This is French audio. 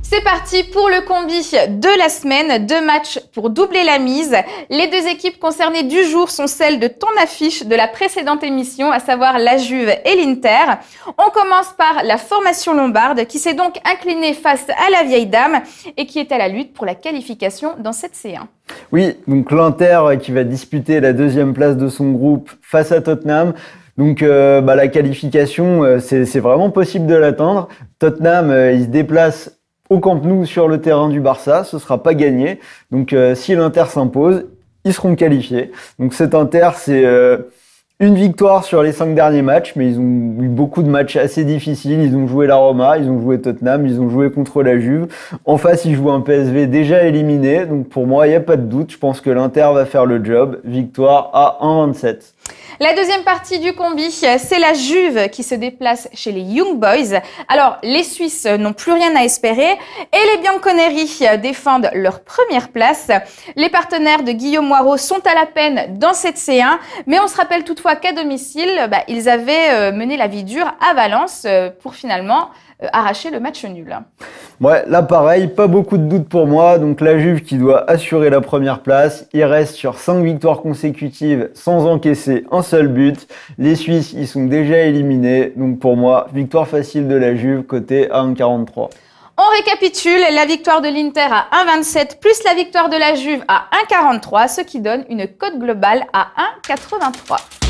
C'est parti pour le combi de la semaine, 2 matchs pour doubler la mise. Les 2 équipes concernées du jour sont celles de ton affiche de la précédente émission, à savoir la Juve et l'Inter. On commence par la formation lombarde qui s'est donc inclinée face à la vieille dame et qui est à la lutte pour la qualification dans cette C1. Oui, donc l'Inter qui va disputer la 2e place de son groupe face à Tottenham. Donc la qualification, c'est vraiment possible de l'atteindre. Tottenham, il se déplace au Camp Nou sur le terrain du Barça, ce sera pas gagné. Donc si l'Inter s'impose, ils seront qualifiés. Donc cet Inter, c'est une victoire sur les 5 derniers matchs, mais ils ont eu beaucoup de matchs assez difficiles. Ils ont joué la Roma, ils ont joué Tottenham, ils ont joué contre la Juve. En face, ils jouent un PSV déjà éliminé. Donc pour moi, il n'y a pas de doute. Je pense que l'Inter va faire le job. Victoire à 1,27. La deuxième partie du combi, c'est la Juve qui se déplace chez les Young Boys. Alors, les Suisses n'ont plus rien à espérer et les Bianconeri défendent leur première place. Les partenaires de Guillaume Moirot sont à la peine dans cette C1, mais on se rappelle toutefois qu'à domicile, ils avaient mené la vie dure à Valence pour finalement arracher le match nul. Ouais, là pareil, pas beaucoup de doutes pour moi. Donc la Juve qui doit assurer la première place. Il reste sur 5 victoires consécutives sans encaisser un seul but. Les Suisses, ils sont déjà éliminés. Donc pour moi, victoire facile de la Juve, côté à 1,43. On récapitule, la victoire de l'Inter à 1,27 plus la victoire de la Juve à 1,43, ce qui donne une cote globale à 1,83.